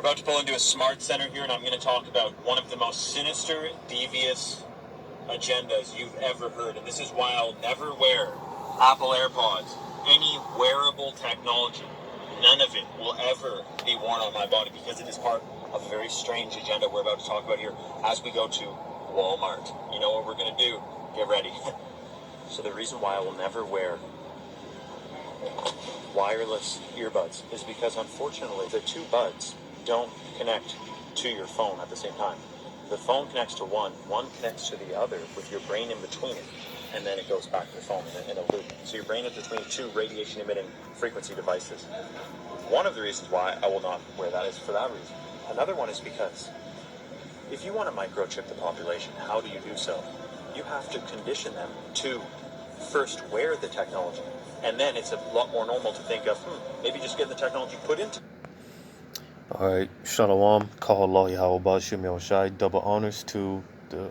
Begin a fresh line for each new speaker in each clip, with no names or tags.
We're about to pull into a smart center here, and I'm going to talk about one of the most sinister, devious agendas you've ever heard. And this is why I'll never wear Apple AirPods, any wearable technology. None of it will ever be worn on my body because it is part of a very strange agenda we're about to talk about here as we go to Walmart. You know what we're going to do? Get ready. So the reason why I will never wear wireless earbuds is because, unfortunately, the two buds don't connect to your phone at the same time. The phone connects to one connects to the other with your brain in between it, and then it goes back to the phone in a loop. So your brain is between two radiation-emitting frequency devices. One of the reasons why I will not wear that is for that reason. Another one is because if you want to microchip the population, how do you do so? You have to condition them to first wear the technology, and then it's a lot more normal to think of, maybe just get the technology put into.
Alright, Shalom, Kahallah Yahweh Bashim Yahushai, double honors to the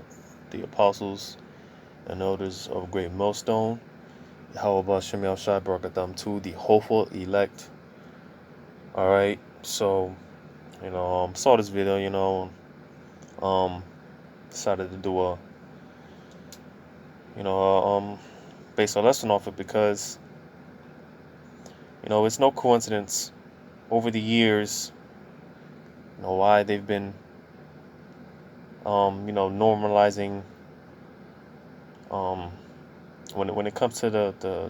apostles and elders of Great Millstone, Yahweh Bashim Yahushai, Barakatam to the hopeful elect. Alright, so, saw this video, decided to do a, based a lesson off it because, it's no coincidence over the years, why they've been normalizing when it comes to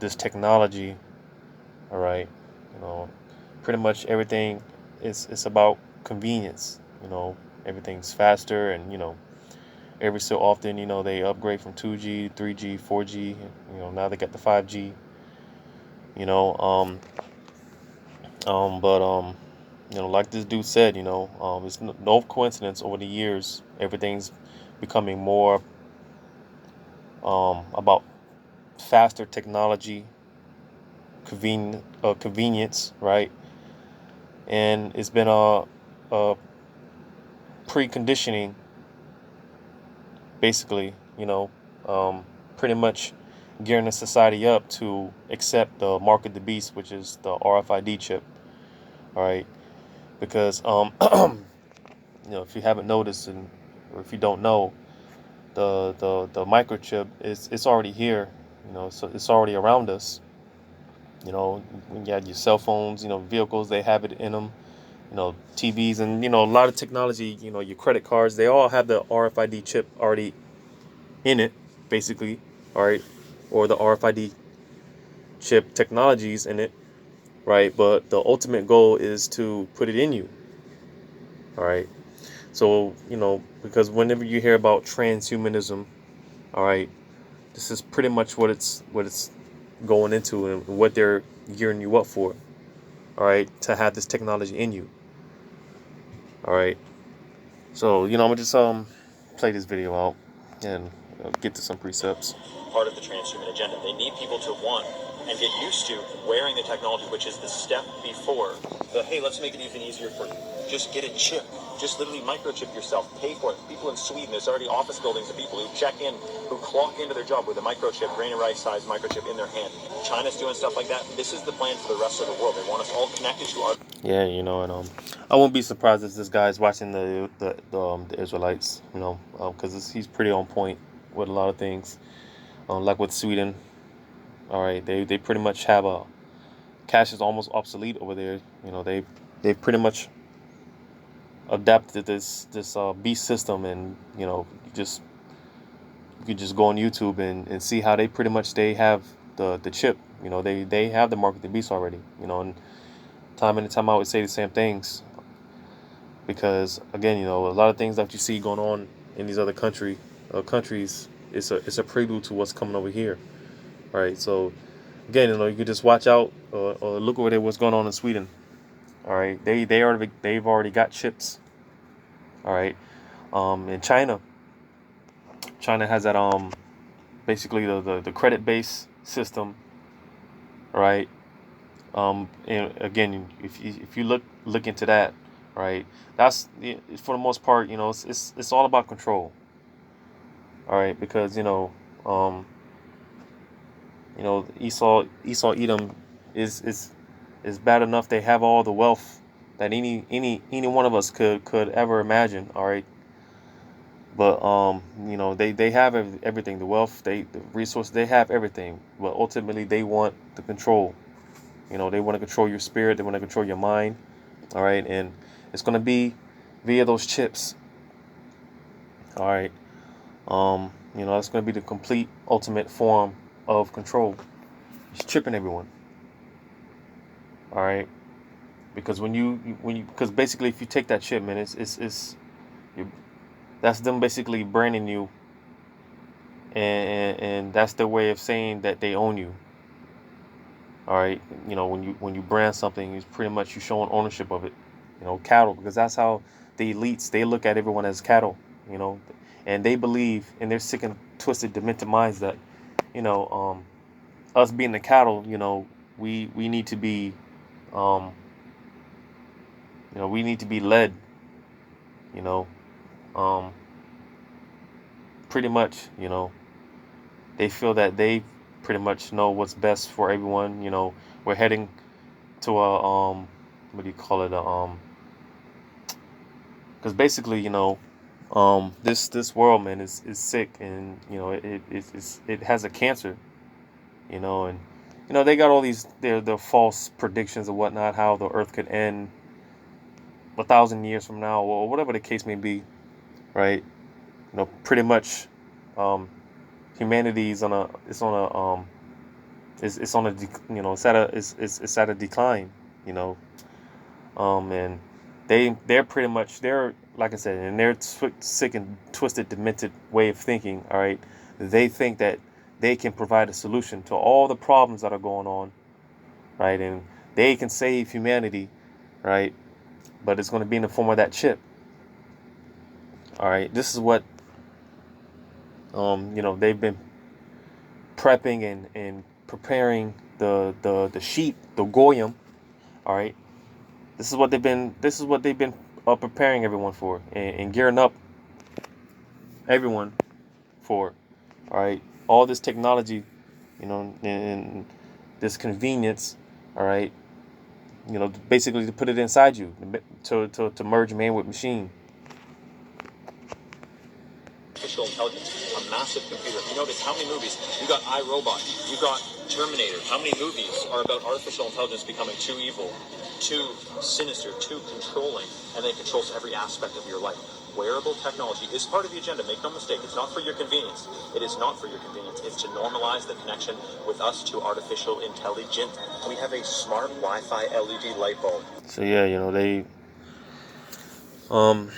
this technology. All right, pretty much everything is about convenience. Everything's faster, and every so often they upgrade from 2G, 3G, 4G. Now they got the 5G. Like this dude said, it's no coincidence over the years, everything's becoming more about faster technology, convenience, right? And it's been a preconditioning, basically, pretty much gearing the society up to accept the mark of the beast, which is the RFID chip, all right? Because if you haven't noticed, or if you don't know, the microchip it's already here. So it's already around us. When you have your cell phones, vehicles, they have it in them. TVs, and a lot of technology. Your credit cards, they all have the RFID chip already in it, basically, all right, or the RFID chip technologies in it, right? But the ultimate goal is to put it in you, all right. So because whenever you hear about transhumanism, all right, this is pretty much what it's going into, and what they're gearing you up for, all right, to have this technology in you, all right. So I'm gonna just play this video out and get to some precepts.
Part of the transhuman agenda. They need people to, one, and get used to wearing the technology, which is the step before the, hey, let's make it even easier for you. Just get a chip. Just literally microchip yourself. Pay for it. People in Sweden, there's already office buildings of people who check in, who clock into their job with a microchip, grain of rice size microchip in their hand. China's doing stuff like that. This is the plan for the rest of the world. They want us all connected to our...
Yeah, and I won't be surprised if this guy's watching the Israelites, because he's pretty on point with a lot of things, like with Sweden. All right, they pretty much have a cash is almost obsolete over there. They pretty much adapted this beast system, and you could just go on YouTube and see how they pretty much they have the chip. They have the mark of the beast already. And time in and time out, I would say the same things, because again, a lot of things that you see going on in these other countries, it's a prelude to what's coming over here. All right, so again, you could just watch out or look over there what's going on in Sweden. All right, they've already got chips. All right, in China has that basically the credit based system. Right. And again, if you look into that, right, that's for the most part, it's all about control. All right, because Esau Edom is is bad enough. They have all the wealth that any one of us could ever imagine. All right, but they have everything, the wealth, the resources, they have everything. But ultimately, they want the control. They want to control your spirit. They want to control your mind. All right, and it's gonna be via those chips. All right, that's gonna be the complete ultimate form of control. It's chipping everyone. All right, because because basically, if you take that chip, man, it's you, that's them basically branding you, and that's their way of saying that they own you. All right, when you brand something, it's pretty much you showing ownership of it. Cattle, because that's how the elites, they look at everyone as cattle. You know, and they believe in their sick and twisted, demented minds that you know us being the cattle, we need to be um, we need to be led. You know, um, pretty much. They feel that they pretty much know what's best for everyone. We're heading to a what do you call it? Because basically, this world, man, is sick, and it has a cancer. And they got all these their false predictions and whatnot, how the Earth could end 1,000 years from now, or whatever the case may be, right? Pretty much, um, humanity is on a it's on a it's at a decline. you know and they're pretty much, they're like I said, in their sick and twisted, demented way of thinking. All right, they think that they can provide a solution to all the problems that are going on, right? And they can save humanity, right? But it's going to be in the form of that chip. All right, this is what they've been prepping and preparing the sheep, the goyim. All right, this is what they've been preparing everyone for, and gearing up everyone for. All right, all this technology, and this convenience. All right, basically to put it inside you, to merge man with machine.
Artificial intelligence, a massive computer. If you notice how many movies, you got iRobot, you got Terminator. How many movies are about artificial intelligence becoming too evil, too sinister, too controlling, and then it controls every aspect of your life? Wearable technology is part of the agenda. Make no mistake, it's not for your convenience. It is not for your convenience. It's to normalize the connection with us to artificial intelligence. We have a smart Wi-Fi LED light bulb.
So yeah, um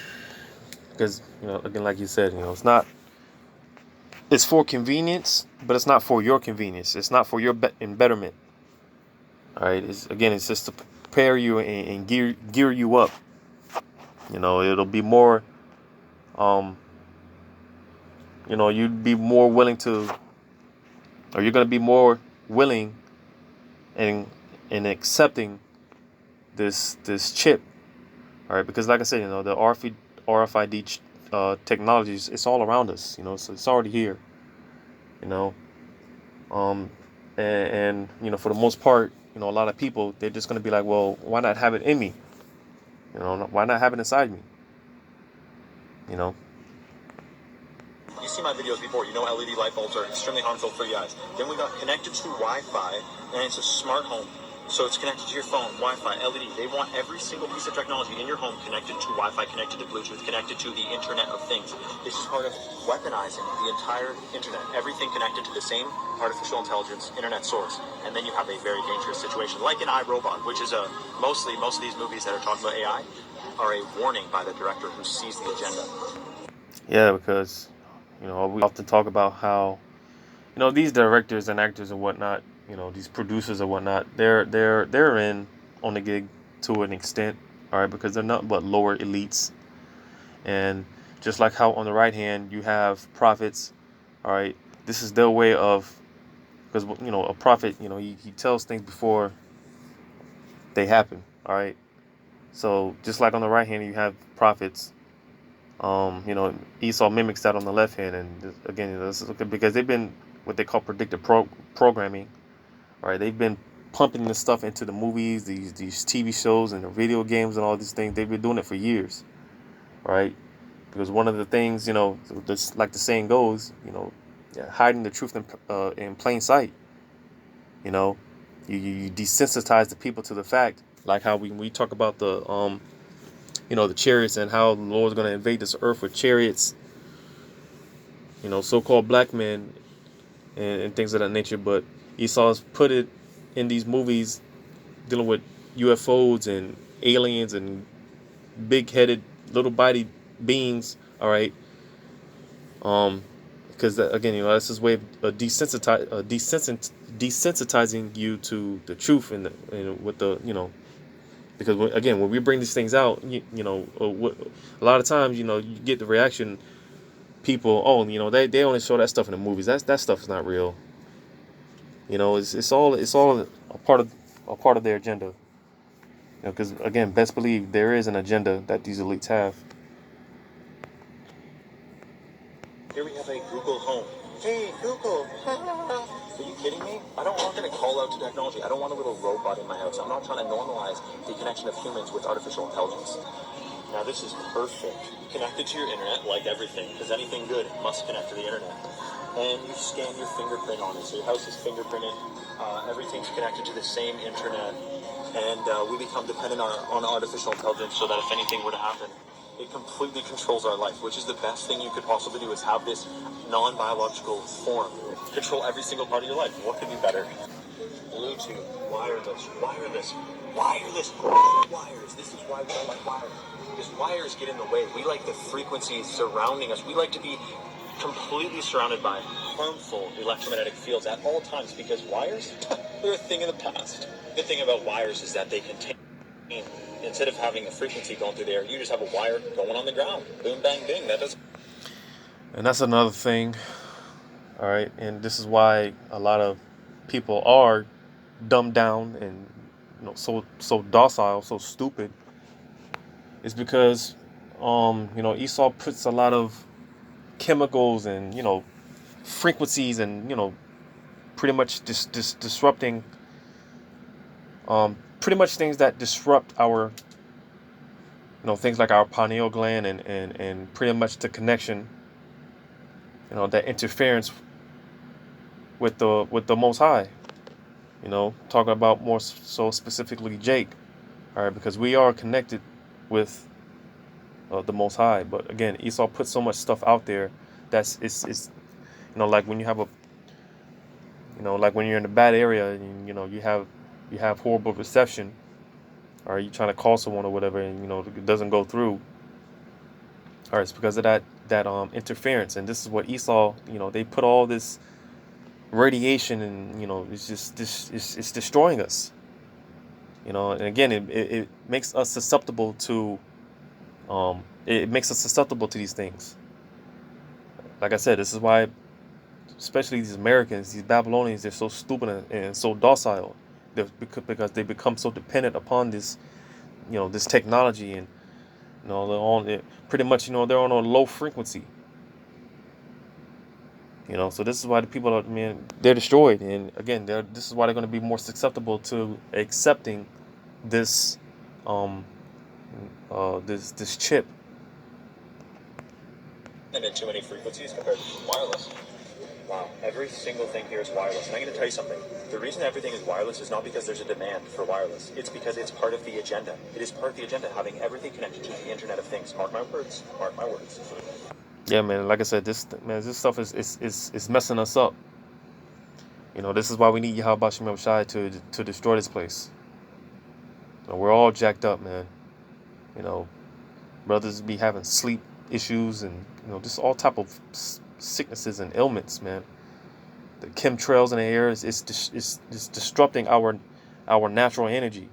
because again, like you said, it's for convenience, but it's not for your convenience. It's not for your betterment. All right, it's just to prepare you and gear you up. It'll be more you'd be more willing to, or you're going to be more willing and accepting this chip. All right, because like I said, the RFID technologies, it's all around us. So it's already here. you know um and for the most part, a lot of people, they're just going to be like, well, why not have it in me? Why not have it inside me? you know
You see my videos before. You know LED light bulbs are extremely harmful for your eyes. Then we got connected to Wi-Fi, and it's a smart home. So it's connected to your phone, Wi-Fi, LED. They want every single piece of technology in your home connected to Wi-Fi, connected to Bluetooth, connected to the Internet of Things. This is part of weaponizing the entire Internet. Everything connected to the same artificial intelligence Internet source. And then you have a very dangerous situation, like in iRobot, which is most of these movies that are talking about AI are a warning by the director who sees the agenda.
yeah, because we often talk about how these directors and actors and whatnot, these producers and whatnot, they're in on the gig to an extent. All right, because they're not but lower elites. And just like how on the right hand you have prophets. All right, this is their way of, because a prophet, he tells things before they happen. All right, so just like on the right hand you have prophets, Esau mimics that on the left hand. And again, this is because they've been what they call predictive programming. All right, they've been pumping this stuff into the movies, these TV shows and the video games and all these things. They've been doing it for years, right? Because one of the things, this, like the saying goes, yeah, hiding the truth in plain sight. You know, you desensitize the people to the fact, like how we talk about the chariots and how the Lord's going to invade this earth with chariots, so-called black men and things of that nature. But Esau's put it in these movies dealing with UFOs and aliens and big-headed little body beings. All right, because again, that's his way of desensitizing you to the truth and with the because again, when we bring these things out, a lot of times, you get the reaction, people, oh, they only show that stuff in the movies. That stuff is not real. It's all a part of their agenda. Because again, best believe there is an agenda that these elites have.
Here we have a Google Home. Hey, Google. Are you kidding me? I'm not going to call out to technology. I don't want a little robot in my house. I'm not trying to normalize the connection of humans with artificial intelligence. Now, this is perfect. Connected to your internet, like everything, because anything good must connect to the internet. And you scan your fingerprint on it. So your house is fingerprinted. Everything's connected to the same internet. And we become dependent on artificial intelligence so that if anything were to happen, it completely controls our life, which is the best thing you could possibly do, is have this non-biological form control every single part of your life. What could be better? Bluetooth, wireless. This is why we don't like wires. Because wires get in the way. We like the frequencies surrounding us. We like to be completely surrounded by harmful electromagnetic fields at all times, because wires, they're a thing of the past. The thing about wires is that they contain, instead of having a frequency going through there, you just have a wire going on the ground. Boom, bang, ding.
And that's another thing. All right. And this is why a lot of people are dumbed down and so docile, so stupid. Is because Esau puts a lot of chemicals and frequencies and pretty much disrupting pretty much things that disrupt our things like our pineal gland and pretty much the connection, that interference with the Most High. Talking about more so specifically Jake. All right, because we are connected with the Most High. But again, Esau puts so much stuff out there that's it's like when you have like when you're in a bad area and you have horrible reception, or you trying to call someone or whatever, and it doesn't go through. All right, it's because of that interference. And this is what Esau, they put all this radiation and it's just it's destroying us. And again, it makes us susceptible to these things. Like I said, this is why, especially these Americans, these Babylonians, they're so stupid and so docile. Because they become so dependent upon this, this technology, and they're on it pretty much. They're on a low frequency. So this is why the people are, they're destroyed. And again, this is why they're going to be more susceptible to accepting this this chip.
And in too many frequencies compared to wireless. Wow, every single thing here is wireless. And I'm going to tell you something. The reason everything is wireless is not because there's a demand for wireless. It's because it's part of the agenda. It is part of the agenda, having everything connected to the Internet of Things. Mark my words. Mark my words.
Yeah, man. Like I said, this stuff is messing us up. This is why we need Yahweh Shem Shai to destroy this place. We're all jacked up, man. Brothers be having sleep issues and just all type of sicknesses and ailments, man. The chemtrails in the air is disrupting our natural energy,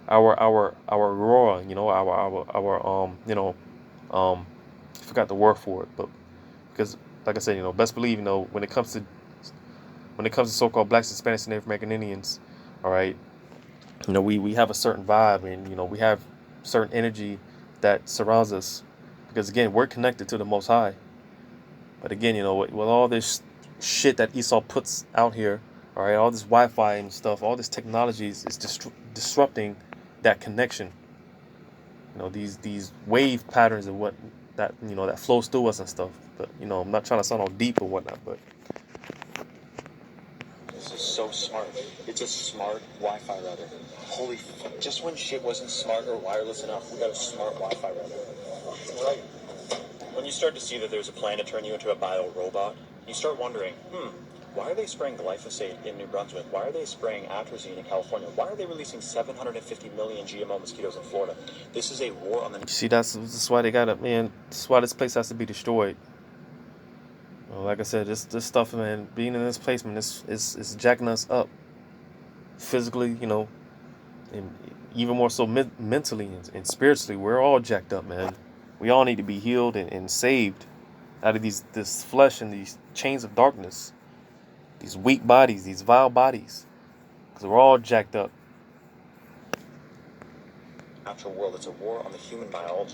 our aurora, our I forgot the word for it, but because like I said, best believe, when it comes to so-called blacks, Hispanics, and Native American Indians, all right, we have a certain vibe, and we have certain energy that surrounds us, because again, we're connected to the Most High. But again, with all this shit that Esau puts out here, All right, all this Wi-Fi and stuff, all this technology is disrupting that connection. These wave patterns and what that that flows through us and stuff. But I'm not trying to sound all deep or whatnot, but
This is so smart. It's a smart Wi-Fi router. Holy fuck. Just when shit wasn't smart or wireless enough, we got a smart Wi-Fi router. Right. When you start to see that there's a plan to turn you into a bio-robot, you start wondering, why are they spraying glyphosate in New Brunswick? Why are they spraying atrazine in California? Why are they releasing 750 million GMO mosquitoes in Florida? This is a war on the...
you see, that's why they gotta, man. That's why this place has to be destroyed. Like I said, this stuff, man. Being in this place, man, is jacking us up physically, and even more so mentally and spiritually. We're all jacked up, man. We all need to be healed and saved out of this flesh and these chains of darkness, these weak bodies, these vile bodies, because we're all jacked up.
Natural world. It's a war on the human biology.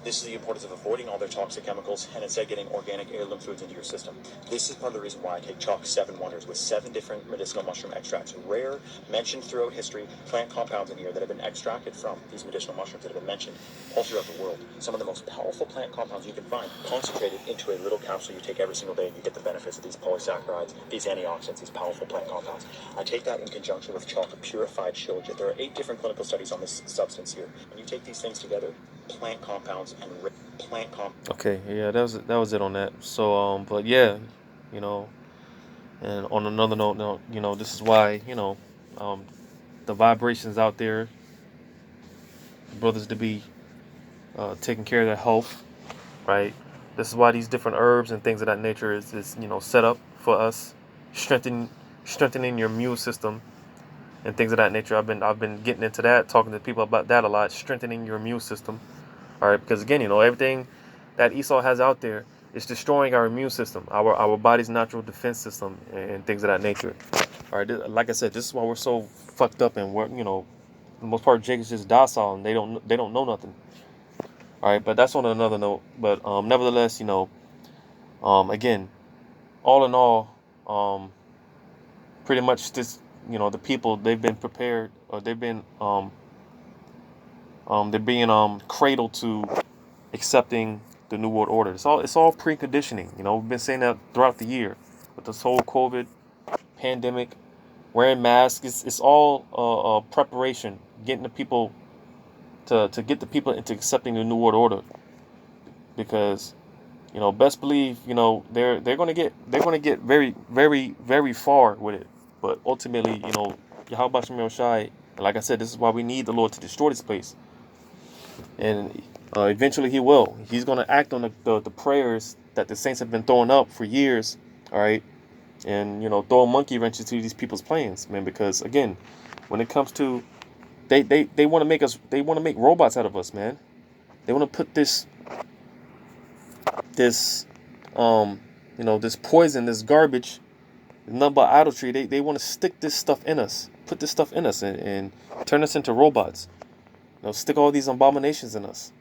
This is the importance of avoiding all their toxic chemicals and instead getting organic heirloom foods into your system. This is part of the reason why I take Chalk 7 Wonders with 7 different medicinal mushroom extracts, rare, mentioned throughout history, plant compounds in here that have been extracted from these medicinal mushrooms that have been mentioned all throughout the world. Some of the most powerful plant compounds you can find concentrated into a little capsule you take every single day, and you get the benefits of these polysaccharides, these antioxidants, these powerful plant compounds. I take that in conjunction with Chalk Purified Shilajit. There are 8 different clinical studies on this substance here. When you take these things together, plant compounds and plant compounds.
Okay, yeah, that was it on that. So, but yeah, you know, and on another note, this is why, the vibrations out there, brothers to be taking care of their health, right? This is why these different herbs and things of that nature is set up for us, strengthening your immune system and things of that nature. I've been getting into that, talking to people about that a lot, strengthening your immune system. All right, because again, everything that Esau has out there is destroying our immune system, our body's natural defense system, and things of that nature. All right, like I said, this is why we're so fucked up, and we're the most part Jake is just docile, and they don't know nothing. All right, but that's on another note. But nevertheless, again, all in all, pretty much this, the people, they've been prepared, or they've been they're being cradled to accepting the New World Order. It's all preconditioning. We've been saying that throughout the year with this whole COVID pandemic, wearing masks. It's all preparation, getting the people to get the people into accepting the New World Order. Because best believe they're gonna get very very very far with it. But ultimately, Yahweh Shem Shai, and like I said, this is why we need the Lord to destroy this place. And eventually he will. He's going to act on the prayers that the saints have been throwing up for years. All right. And, throw a monkey wrench into these people's plans, man. Because, again, when it comes to, they want to make robots out of us, man. They want to put this this poison, this garbage, nothing but idolatry. They want to stick this stuff in us, put this stuff in us and turn us into robots. Stick all these abominations in us.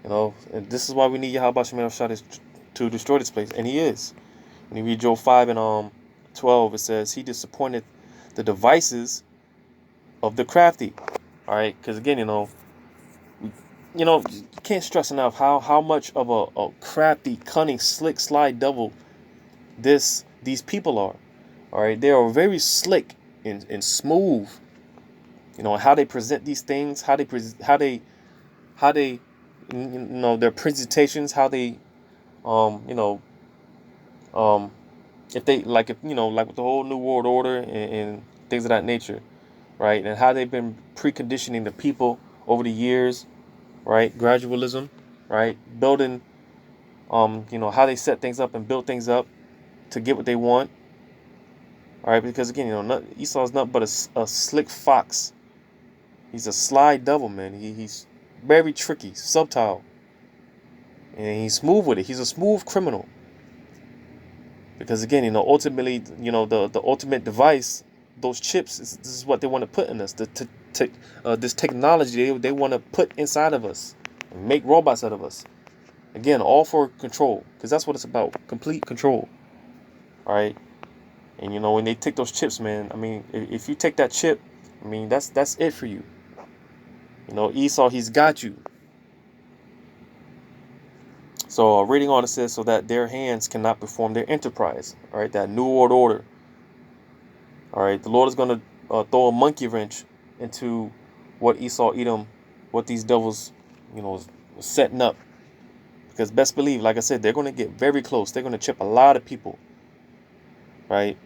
And this is why we need Yahweh Shem Shai to destroy this place. And he is. When you read Job 5 and 12, it says, he disappointed the devices of the crafty. All right? Because again, you can't stress enough how much of a crafty, cunning, slick, sly devil these people are. All right? They are very slick and smooth. How they present these things, how they their presentations, how they if they like with the whole New World Order and things of that nature, right? And how they've been preconditioning the people over the years, right? Gradualism, right? Building how they set things up and build things up to get what they want. All right, because again, Esau's nothing but a slick fox. He's a sly devil, man. He's very tricky, subtle, and he's smooth with it. He's a smooth criminal. Because again, ultimately, the ultimate device, those chips, this is what they want to put in us. This technology they want to put inside of us and make robots out of us. Again, all for control, because that's what it's about, complete control. All right, And you know, when they take those chips, man, I mean, if you take that chip, I mean, that's it for you. You know, Esau, he's got you. So reading on, it says, so that their hands cannot perform their enterprise. All right, that new world order. All right, the Lord is going to throw a monkey wrench into what Esau, Edom, what these devils, you know, was setting up. Because best believe, like I said, they're going to get very close. They're going to chip a lot of people. Right?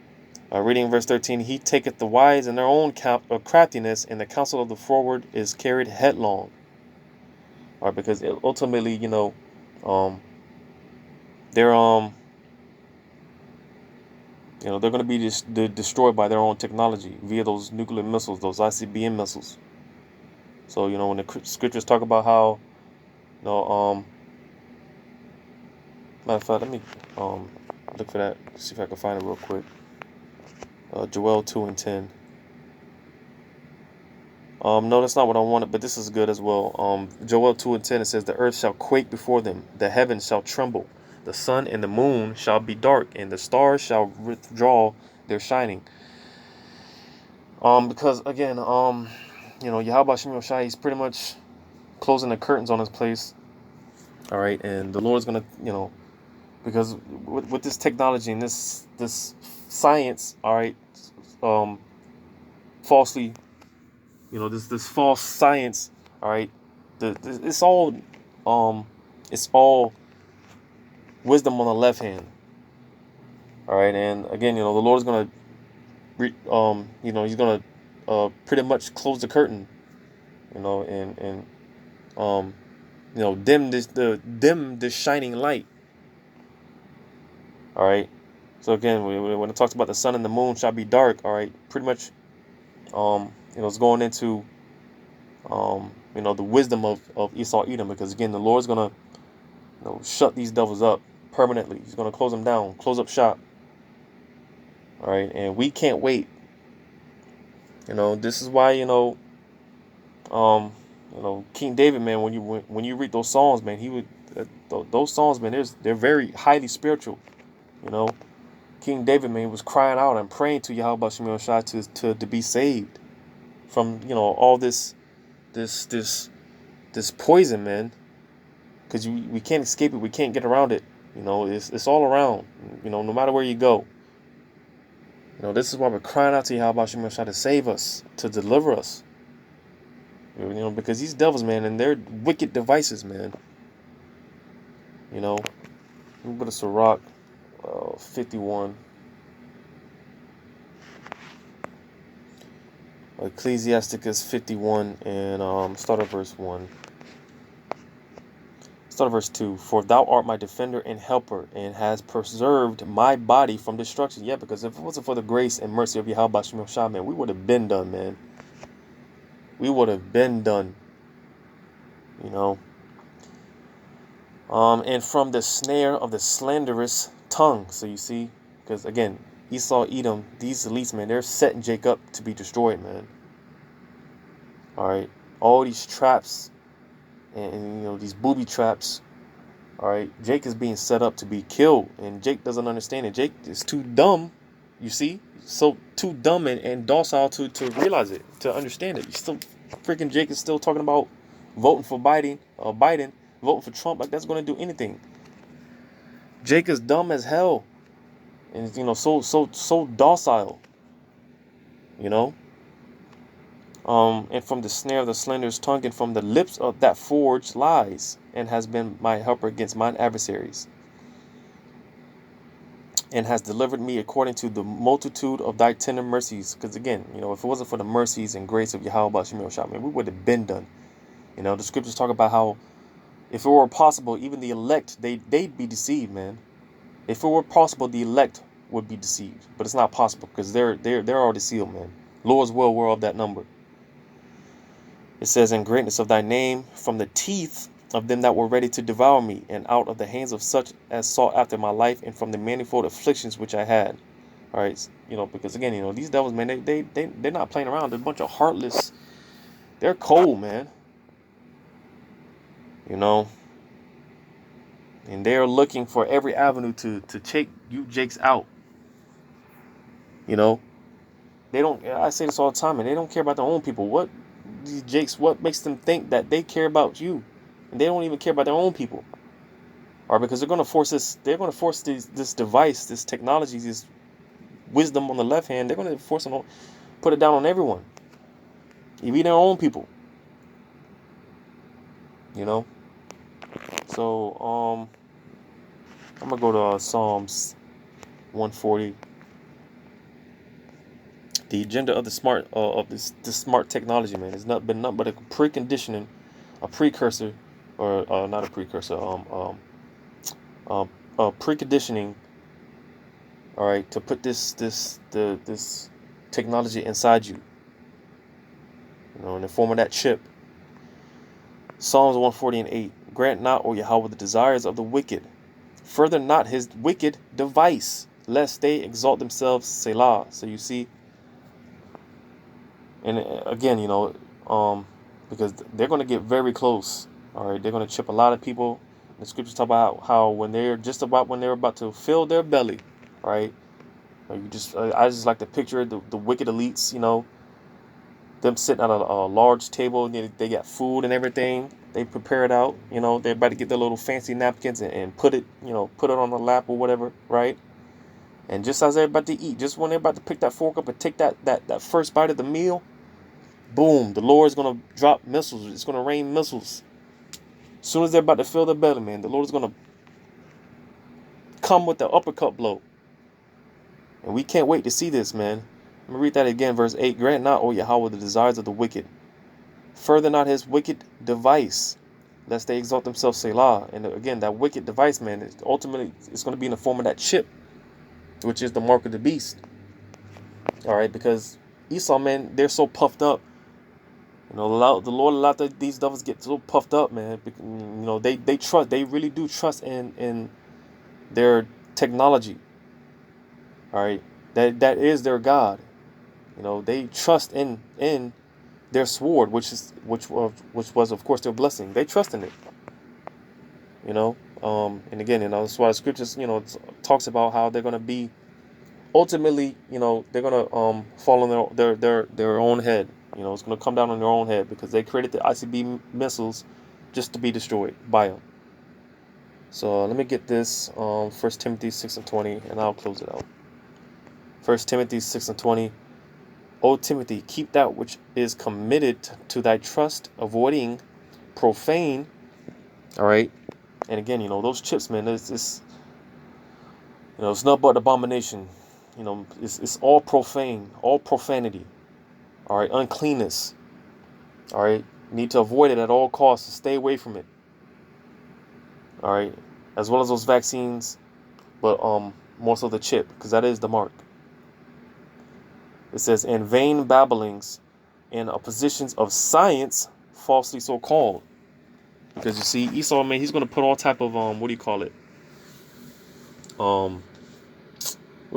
Reading verse 13, he taketh the wise in their own craftiness, and the counsel of the forward is carried headlong. All right, because ultimately, you know, they're you know, they're going to be destroyed by their own technology via those nuclear missiles, those ICBM missiles. So you know, when the scriptures talk about how, you know, matter of fact, let me look for that, see if I can find it real quick. Joel 2:10. No, that's not what I wanted, but this is good as well. Joel 2:10, it says, the earth shall quake before them, the heavens shall tremble, the sun and the moon shall be dark, and the stars shall withdraw their shining. Because again, you know, Yahweh Shem Yoshai, he's pretty much closing the curtains on his place. All right, and the Lord's gonna, you know, because with this technology and this science, all right, falsely, you know, this false science, all right, it's all wisdom on the left hand, all right, and again, you know, the Lord's gonna, you know, he's gonna pretty much close the curtain, you know, and you know, dim this shining light, all right. So again, when it talks about the sun and the moon shall be dark, all right, pretty much, you know, it's going into, you know, the wisdom of Esau Edom, because again, the Lord's gonna, you know, shut these devils up permanently. He's gonna close them down, close up shop. All right, and we can't wait. You know, this is why, you know, King David, man, when you read those songs, man, he would those songs, man, they're very highly spiritual. You know, King David, man, was crying out and praying to Yahweh Shem Shai to be saved from, you know, all this poison, man, because we can't escape it, we can't get around it. You know, it's all around. You know, no matter where you go. You know, this is why we're crying out to Yahweh Shem Shai to save us, to deliver us. You know, because these devils, man, and their wicked devices, man. You know, let me put a Sirach 51. Ecclesiasticus 51 and start at verse 1. Start at verse 2. For thou art my defender and helper, and has preserved my body from destruction. Yeah, because if it wasn't for the grace and mercy of Yahweh Shem Shai, man, we would have been done, man. We would have been done. You know. And from the snare of the slanderous tongue. So you see, because again, Esau, Edom, these elites, man, they're setting Jacob up to be destroyed, man. All right, all these traps and you know, these booby traps. All right, Jake is being set up to be killed, and Jake doesn't understand it. Jake is too dumb, you see, so too dumb and docile to realize it, to understand it. You still freaking Jake is still talking about voting for Biden, voting for Trump, like that's going to do anything. Jake is dumb as hell, and you know, so docile. You know, and from the snare of the slanderous tongue, and from the lips of that forged lies, and has been my helper against mine adversaries, and has delivered me according to the multitude of thy tender mercies. Because again, you know, if it wasn't for the mercies and grace of Yahweh Shem Yoshai, man, we would have been done. You know, the scriptures talk about how if it were possible, even the elect, they'd be deceived, man. If it were possible, the elect would be deceived, but it's not possible because they're already sealed, man. Lord's will, we're of that number. It says, in greatness of thy name, from the teeth of them that were ready to devour me, and out of the hands of such as sought after my life, and from the manifold afflictions which I had. All right, you know, because again, you know, these devils, man, they're not playing around. They're a bunch of heartless. They're cold, man. You know, and they're looking for every avenue to take you Jakes out. You know, they don't. I say this all the time, and they don't care about their own people. What these jakes? What makes them think that they care about you, and they don't even care about their own people? Or because they're gonna force this. They're gonna force this device, this technology, this wisdom on the left hand. They're gonna force it on, put it down on everyone, even their own people. You know. So I'm gonna go to Psalms 140. The agenda of the smart of this smart technology, man, has not been nothing but a preconditioning, a precursor, or not a precursor, a preconditioning. All right, to put this technology inside you, you know, in the form of that chip. Psalms 140:8. Grant not, O Yahweh, the desires of the wicked. Further not his wicked device, lest they exalt themselves. Selah. So you see, and again, you know, because they're going to get very close. All right, they're going to chip a lot of people. The scriptures talk about how when they're about to fill their belly, right? I just like to picture the wicked elites, you know, them sitting at a large table. They got food and everything. They prepare it out. You know, they're about to get their little fancy napkins and put it, you know, put it on the lap or whatever, right? And just as they're about to eat, just when they're about to pick that fork up and take that first bite of the meal, boom, the Lord is going to drop missiles. It's going to rain missiles. As soon as they're about to fill their belly, man, the Lord is going to come with the uppercut blow. And we can't wait to see this, man. Let me read that again, verse 8. Grant not, O Yahweh, the desires of the wicked. Further not his wicked device, lest they exalt themselves, Selah. And again, that wicked device, man, ultimately it's going to be in the form of that chip, which is the mark of the beast. All right, because Esau, man, they're so puffed up. You know, the Lord allowed these devils get so puffed up, man. You know, they trust, they really do trust in their technology. All right, that is their God. You know, they trust in their sword, which was of course their blessing. They trust in it. You know, and again, you know, that's why the scriptures, you know, talks about how they're gonna be ultimately, you know, they're gonna fall on their own head. You know, it's gonna come down on their own head because they created the ICB missiles just to be destroyed by them. So let me get this 1 Timothy 6:20, and I'll close it out. 1 Timothy 6:20. O Timothy, keep that which is committed to thy trust, avoiding profane. All right, and again, you know, those chips, man, it's you know, it's not but abomination. You know, it's all profane, all profanity. All right, uncleanness. All right, you need to avoid it at all costs. Stay away from it. All right, as well as those vaccines, but more so the chip, because that is the mark. It says, "In vain babblings, in oppositions of science, falsely so called." Because you see, Esau, man, he's gonna put all type of what do you call it? What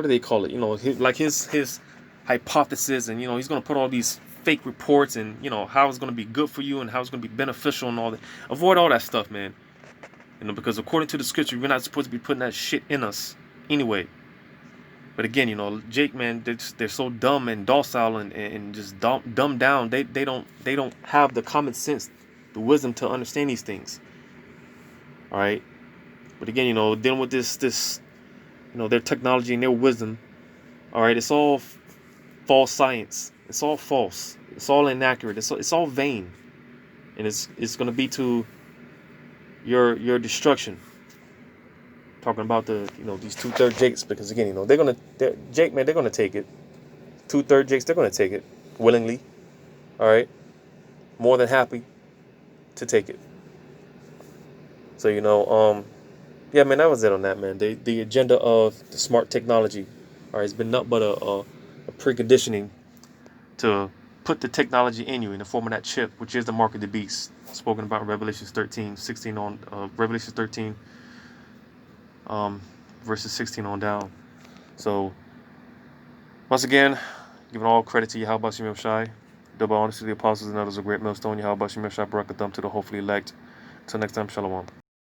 do they call it? You know, his hypothesis, and you know, he's gonna put all these fake reports, and you know how it's gonna be good for you and how it's gonna be beneficial and all that. Avoid all that stuff, man. You know, because according to the scripture, we're not supposed to be putting that shit in us anyway. But again, you know, Jake, man, they're so dumb and docile and just dumbed down. They don't have the common sense, the wisdom to understand these things. All right. But again, you know, dealing with this, you know, their technology and their wisdom. All right, it's all false science. It's all false. It's all inaccurate. It's all vain, and it's going to be to your destruction. Talking about these 2/3 Jakes, because again, you know, they're gonna take it. 2/3 Jakes, they're gonna take it willingly. All right, more than happy to take it. So you know, yeah, man, that was it on that, man. The agenda of the smart technology, all right, has been nothing but a preconditioning to put the technology in you in the form of that chip, which is the mark of the beast, spoken about in Revelation 13:16 on Revelation 13. Verses 16 on down. So, once again, giving all credit to Yahweh Bashim Shai, double honors to the apostles and others of great millstone, Yahweh Bashim Shai, Barakatham to the hopefully elect. Until next time, Shalom.